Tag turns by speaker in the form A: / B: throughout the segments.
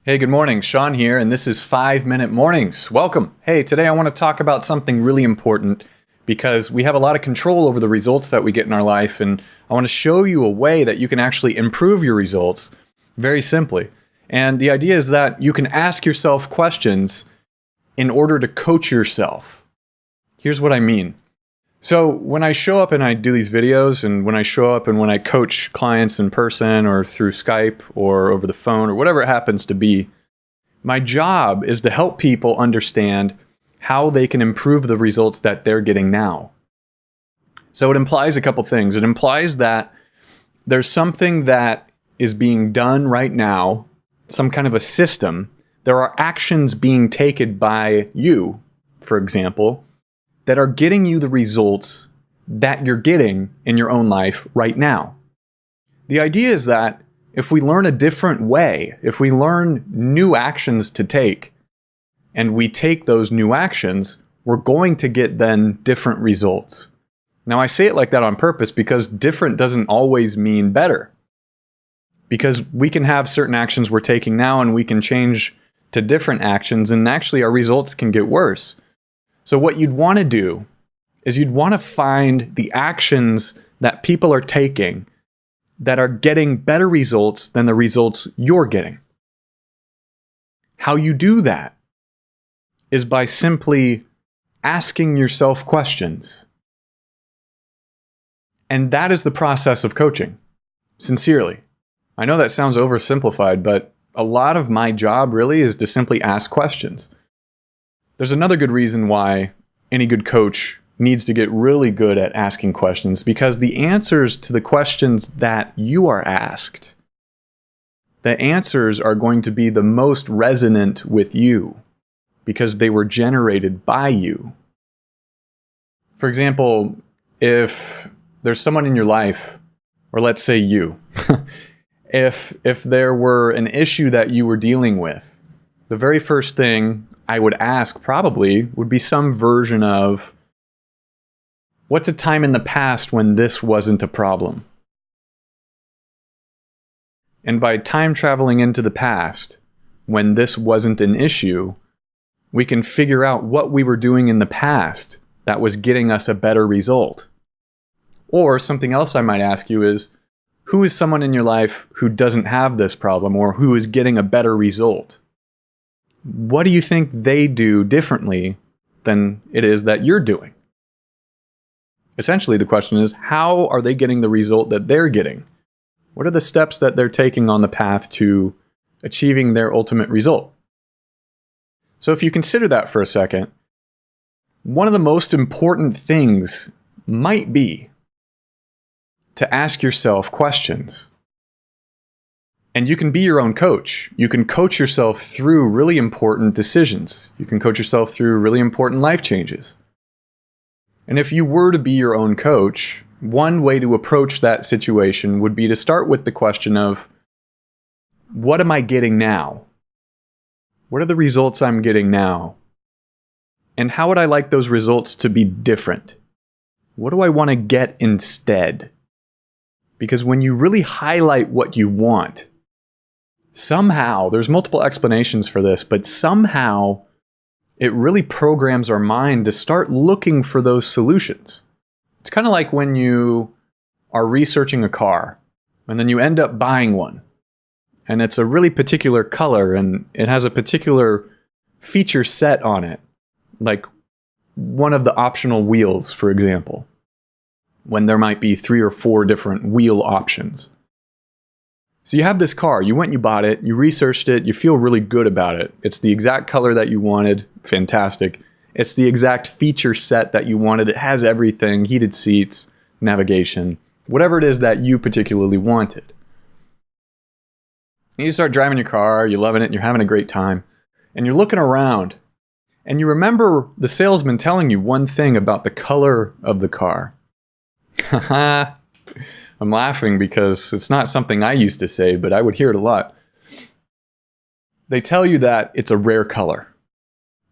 A: Hey, good morning. Sean here, and this is 5 Minute Mornings. Welcome. Hey, today I want to talk about something really important because we have a lot of control over the results that we get in our life, and I want to show you a way that you can actually improve your results very simply. And the idea is that you can ask yourself questions in order to coach yourself. Here's what I mean. So when I show up and I do these videos, and when I show up and when I coach clients in person or through Skype or over the phone or whatever it happens to be, my job is to help people understand how they can improve the results that they're getting now. So it implies a couple things. It implies that there's something that is being done right now, some kind of a system. There are actions being taken by you, for example, that are getting you the results that you're getting in your own life right now. The idea is that if we learn a different way, if we learn new actions to take, and we take those new actions, we're going to get then different results. Now, I say it like that on purpose because different doesn't always mean better. Because we can have certain actions we're taking now and we can change to different actions, and actually our results can get worse. So what you'd want to do is you'd want to find the actions that people are taking that are getting better results than the results you're getting. How you do that is by simply asking yourself questions. And that is the process of coaching, sincerely. I know that sounds oversimplified, but a lot of my job really is to simply ask questions. There's another good reason why any good coach needs to get really good at asking questions, because the answers to the questions that you are asked, the answers are going to be the most resonant with you because they were generated by you. For example, if there's someone in your life, or let's say you, if there were an issue that you were dealing with, the very first thing I would ask probably would be some version of, what's a time in the past when this wasn't a problem? And by time traveling into the past, when this wasn't an issue, we can figure out what we were doing in the past that was getting us a better result. Or something else I might ask you is, who is someone in your life who doesn't have this problem or who is getting a better result? What do you think they do differently than it is that you're doing? Essentially, the question is, how are they getting the result that they're getting? What are the steps that they're taking on the path to achieving their ultimate result? So if you consider that for a second, one of the most important things might be to ask yourself questions. And you can be your own coach. You can coach yourself through really important decisions. You can coach yourself through really important life changes. And if you were to be your own coach, one way to approach that situation would be to start with the question of, what am I getting now? What are the results I'm getting now? And how would I like those results to be different? What do I want to get instead? Because when you really highlight what you want, somehow, there's multiple explanations for this, but somehow it really programs our mind to start looking for those solutions. It's kind of like when you are researching a car and then you end up buying one. And it's a really particular color and it has a particular feature set on it, like one of the optional wheels, for example, when there might be 3 or 4 different wheel options. So you have this car, you went and you bought it, you researched it, you feel really good about it. It's the exact color that you wanted, fantastic. It's the exact feature set that you wanted. It has everything, heated seats, navigation, whatever it is that you particularly wanted. And you start driving your car, you're loving it, and you're having a great time. And you're looking around, and you remember the salesman telling you one thing about the color of the car. Haha. I'm laughing because it's not something I used to say, but I would hear it a lot. They tell you that it's a rare color.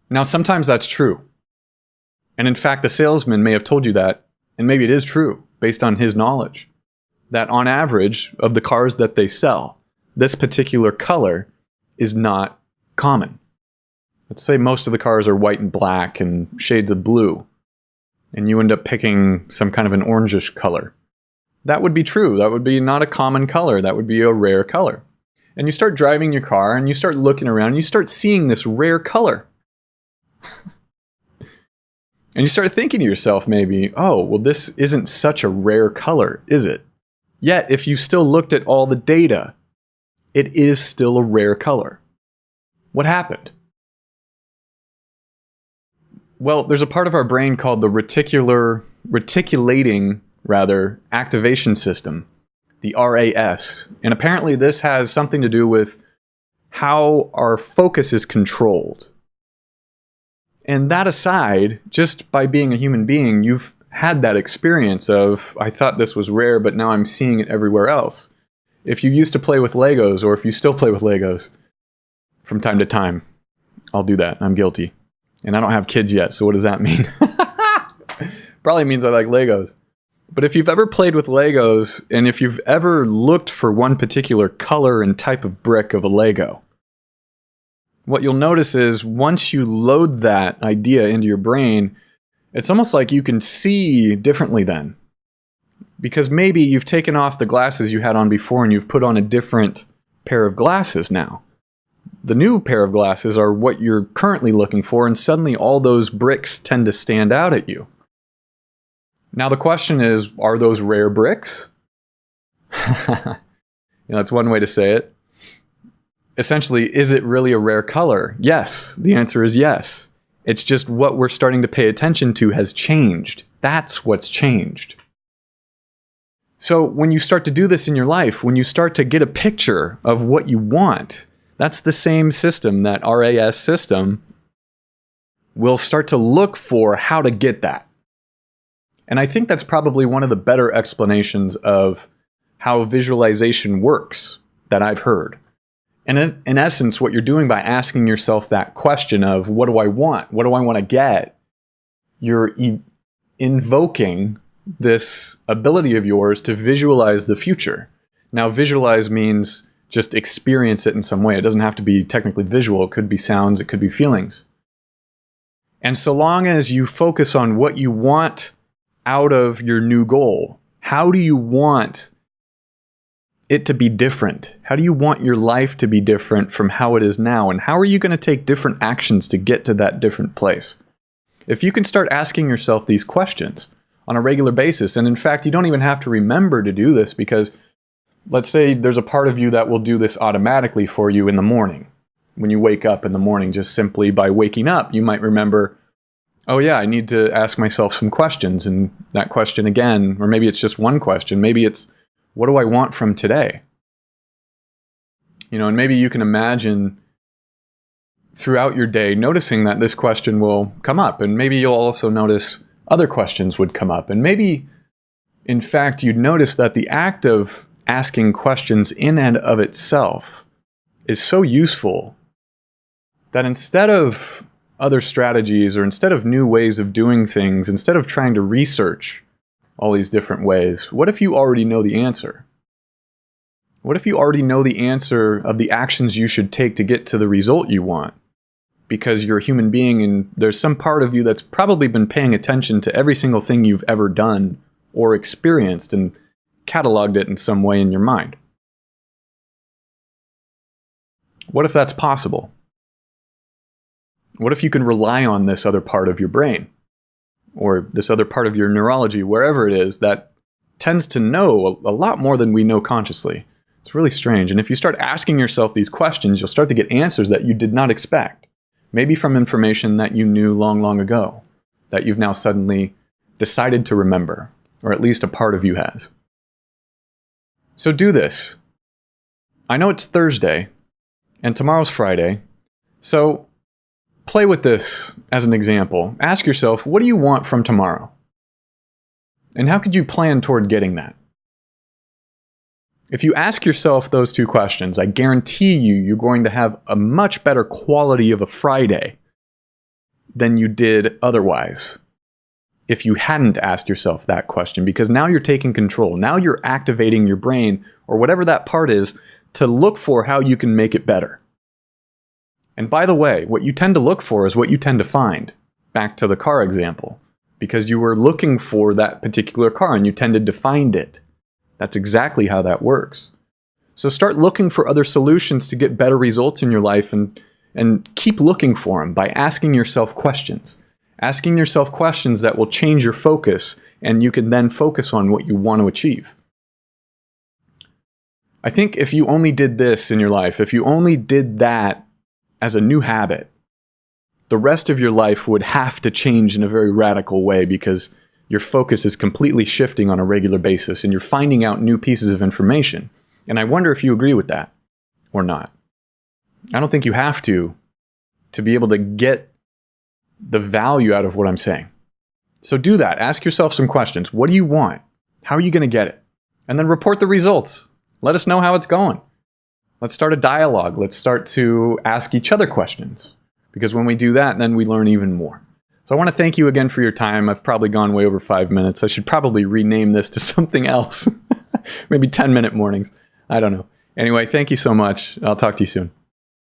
A: Now, sometimes that's true. And in fact, the salesman may have told you that, and maybe it is true, based on his knowledge, that on average of the cars that they sell, this particular color is not common. Let's say most of the cars are white and black and shades of blue, and you end up picking some kind of an orangish color. That would be true. That would be not a common color. That would be a rare color. And you start driving your car and you start looking around and you start seeing this rare color. And you start thinking to yourself maybe, oh, well, this isn't such a rare color, is it? Yet, if you still looked at all the data, it is still a rare color. What happened? Well, there's a part of our brain called the reticulating activation system, the RAS. And apparently this has something to do with how our focus is controlled. And that aside, just by being a human being, you've had that experience of, I thought this was rare, but now I'm seeing it everywhere else. If you used to play with Legos, or if you still play with Legos from time to time, I'll do that. I'm guilty. And I don't have kids yet, so what does that mean? Probably means I like Legos. But if you've ever played with Legos, and if you've ever looked for one particular color and type of brick of a Lego, what you'll notice is once you load that idea into your brain, it's almost like you can see differently then. Because maybe you've taken off the glasses you had on before and you've put on a different pair of glasses now. The new pair of glasses are what you're currently looking for, and suddenly all those bricks tend to stand out at you. Now the question is, are those rare bricks? That's one way to say it. Essentially, is it really a rare color? Yes, the answer is yes. It's just what we're starting to pay attention to has changed. That's what's changed. So when you start to do this in your life, when you start to get a picture of what you want, that's the same system, that RAS system, will start to look for how to get that. And I think that's probably one of the better explanations of how visualization works that I've heard. And in essence, what you're doing by asking yourself that question of, what do I want? What do I want to get? You're invoking this ability of yours to visualize the future. Now, visualize means just experience it in some way. It doesn't have to be technically visual. It could be sounds. It could be feelings. And so long as you focus on what you want out of your new goal, how do you want it to be different? How do you want your life to be different from how it is now? And how are you going to take different actions to get to that different place? If you can start asking yourself these questions on a regular basis, and in fact, you don't even have to remember to do this, because let's say there's a part of you that will do this automatically for you in the morning. When you wake up in the morning, just simply by waking up, you might remember, oh yeah, I need to ask myself some questions, and that question again, or maybe it's just one question, maybe it's, what do I want from today? And maybe you can imagine throughout your day noticing that this question will come up, and maybe you'll also notice other questions would come up, and maybe, in fact, you'd notice that the act of asking questions in and of itself is so useful that instead of other strategies, or instead of new ways of doing things, instead of trying to research all these different ways, what if you already know the answer? What if you already know the answer of the actions you should take to get to the result you want? Because you're a human being and there's some part of you that's probably been paying attention to every single thing you've ever done or experienced and cataloged it in some way in your mind. What if that's possible? What if you can rely on this other part of your brain, or this other part of your neurology, wherever it is, that tends to know a lot more than we know consciously? It's really strange. And if you start asking yourself these questions, you'll start to get answers that you did not expect. Maybe from information that you knew long, long ago, that you've now suddenly decided to remember, or at least a part of you has. So do this. I know it's Thursday, and tomorrow's Friday, so play with this as an example. Ask yourself, what do you want from tomorrow? And how could you plan toward getting that? If you ask yourself those two questions, I guarantee you're going to have a much better quality of a Friday than you did otherwise if you hadn't asked yourself that question, because now you're taking control. Now you're activating your brain, or whatever that part is, to look for how you can make it better. And by the way, what you tend to look for is what you tend to find. Back to the car example. Because you were looking for that particular car and you tended to find it. That's exactly how that works. So start looking for other solutions to get better results in your life, and keep looking for them by asking yourself questions. Asking yourself questions that will change your focus, and you can then focus on what you want to achieve. I think if you only did this in your life, if you only did that as a new habit, the rest of your life would have to change in a very radical way, because your focus is completely shifting on a regular basis and you're finding out new pieces of information. And I wonder if you agree with that or not. I don't think you have to be able to get the value out of what I'm saying. So do that. Ask yourself some questions. What do you want? How are you going to get it? And then report the results. Let us know how it's going. Let's start a dialogue. Let's start to ask each other questions. Because when we do that, then we learn even more. So I want to thank you again for your time. I've probably gone way over 5 minutes. I should probably rename this to something else. Maybe 10-minute mornings. I don't know. Anyway, thank you so much. I'll talk to you soon.